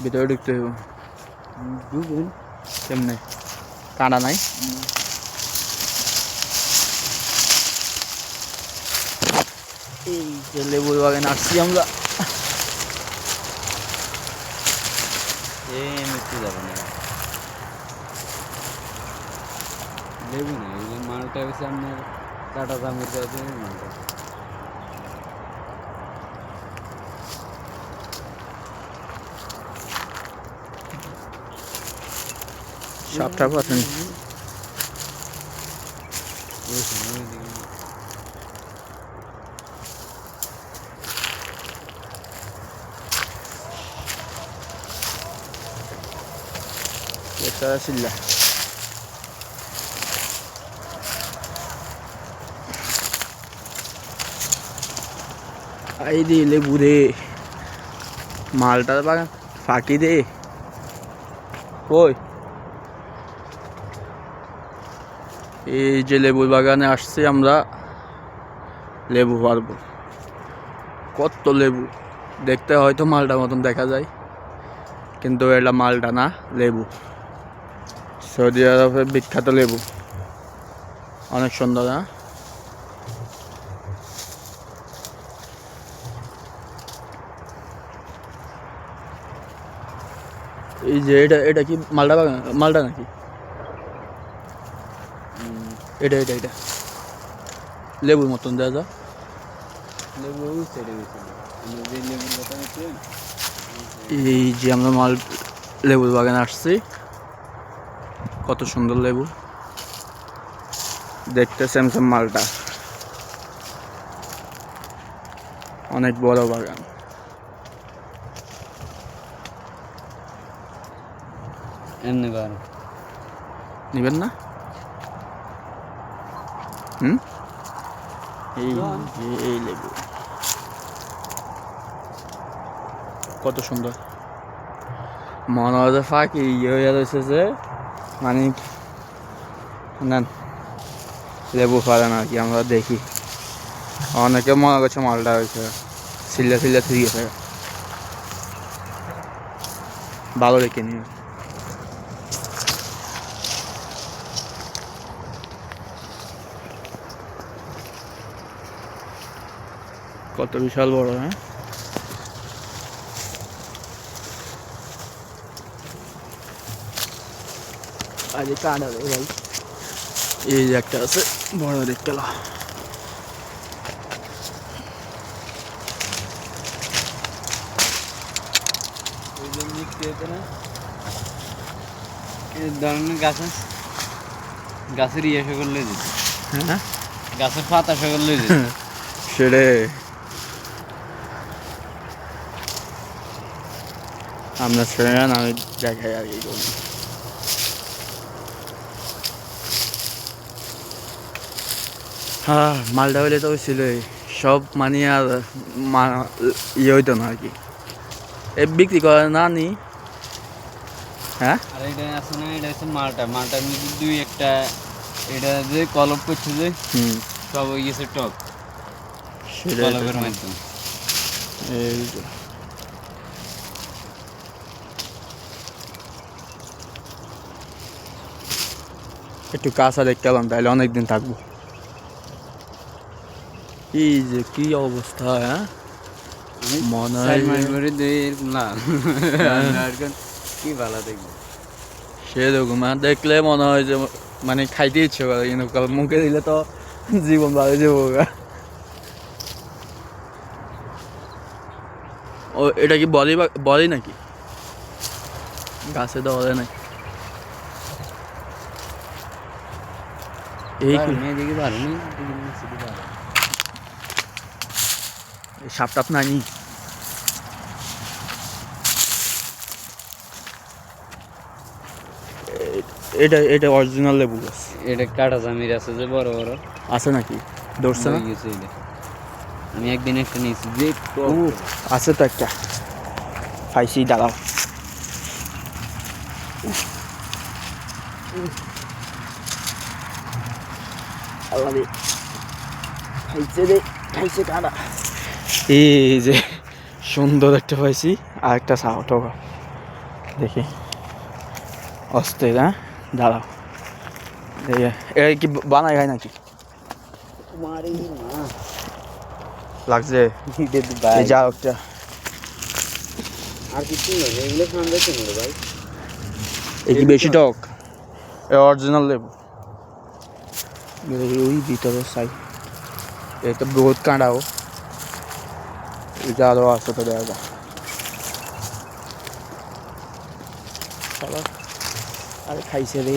ভিতরে ঢুকতে হইব। ঢুকুন কেমনে? কাঁটা নাই? এই যে লেবুর বাগানে আসছি আমরা। মিষ্টি যাবে না, লেবু না, এগুলো মালটা হচ্ছে আপনার কাটা জামের কাছে মালটা। সাপটা পাচ্ছেন? একটা ছিল এই দি লেবু রে, মালটার বাগান ফাঁকি দে। কই এই যে লেবুর বাগানে আসছি আমরা, লেবু পারবো। কত লেবু, দেখতে হয়তো মালটা মতন দেখা যায়, কিন্তু এটা মালটা না, লেবু। সৌদি আরবের বিখ্যাত লেবু, অনেক সুন্দর। না এই যে এটা এটা কি মালটা বাগান? মালটা নাকি এটা? এটা এটা লেবুর মতন দেওয়া যা। লেবু ছেড়ে গেছিল, যে লেবুর কথা হচ্ছে এই যে আমরা লেবুর বাগানে আসছি, কত সুন্দর লেবু দেখতে। স্যামসাং মালটা অনেক বড় বাগান। এমনি বার নিবেন না? এই যে এই লেবু কত সুন্দর, মনে হয় যে ফাঁকি ইয়ে হয়ে রয়েছে যে, মানে নেন লেবু পারে না কি আমরা দেখি। অনেকে মনে করছে মালটা হয়েছে সিল্লা সিল্লা থুই গেছে, ভালো রেখে নিয়ে। কত বিশাল বড়। হ্যাঁ আরে কাঁটা রে ভাই, এই যে একটা আছে বড় দেখতে। ওই জন্য মিষ্টি হতো না, এই ধরনের গাছের ইয়ে সকল যেত, হ্যাঁ গাছের পাতা সকল যেত। সেরে আমরা ছেড়ে নেন, আমি দেখাই আর কি করি। হ্যাঁ মালটা হইলে তো ছিল সব, মানে আর ইয়ে হইতো না আর কি, এ বিক্রি করে না নি। হ্যাঁ আর এটা আছে না, এটা হচ্ছে মালটা, মালটার মধ্যে দুই একটা এটা যে কলপ করছে যে সব হয়ে গেছে টক, সেটাই কলপের মাধ্যমে। এই যে একটু কাঁচা দেখতে পেলাম, তাহলে অনেকদিন থাকবো। এই যে কি অবস্থা, হ্যাঁ মনে হয় কি ভালো দেখবো সেরকম দেখলে মনে হয় যে মানে খাইতে ইচ্ছে করে, কিন্তু মুখে দিলে তো জীবন ভালো যাবো। ও এটা কি বলি নাকি? গাছে তো বলে নাকি? এই মেয়েদিকে ভালো নেই, সাপ টাপ নাই? এটা এটা অরিজিনাল লেবু গাছ। এটা কাটা জামির আছে যে বড় বড় আছে নাকি? ধরছে না? আমি একদিন একটা নিয়েছি যে আছে তো একটা, পাইছি, দাঁড়াও। আল্লাহ রে, খাইছে রে, খাইছে কাঁটা। এই যে সুন্দর একটা পাইছি, আর একটা সাহটকা দেখি অস্থির, হ্যাঁ দাঁড়াও দেখি এটা কি বানাই খায় নাকি লাগছে এই যা একটা আর কিছু না এগুলো খান যাচ্ছে না ভাই এই কি বেশি টক এ অরিজিনাল লেবু ওই ভিতরে সাই এই তো বহুত কাঁড়াও এটা আরো আছে তো দেখা যায় আরে খাইছে রে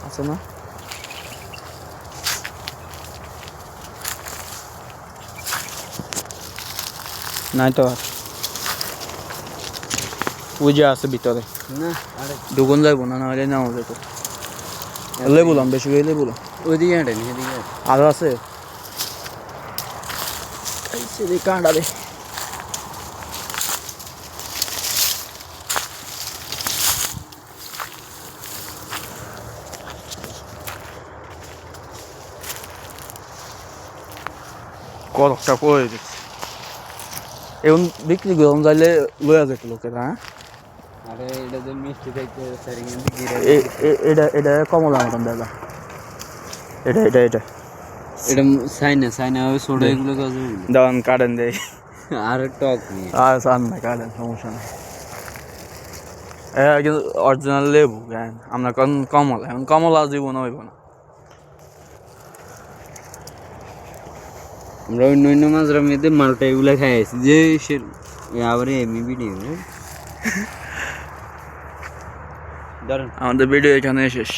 আছে না নাই তো আর ওই যে আছে ভিতরে না আরে দুগুণ যাইবো না নাহলে নাও যেত লেবুলাম বেশি করে লেবুলাম ওইদিকে হাঁটেন এদিকে আরো আছে খাইছে রে কাঁড়া রে কতটা করে দিচ্ছে এখন বিক্রি করুন যাইলে লয়া যেত লোকেরা হ্যাঁ আরে এটা যে মিষ্টি দেখতে সারিং এটা এটা কমলা মতন দাদা এটা এটা এটা এটা সাইনা ওই সোডা এগুলো কাজ দাওয়ান কাটেন দেয় আর টক নিয়ে আর সান না কাটেন সমস্যা নেই এটা কিন্তু অরিজিনাল লেবু জ্ঞান আমরা কারণ কমলা এখন কমলা জীবন হইব না আমরা অন্য মাঝরা মেয়েতে মালটা এগুলো খাই আছি যে সে আবার এমনি ভিডিও ধরেন আমাদের ভিডিও এখানে শেষ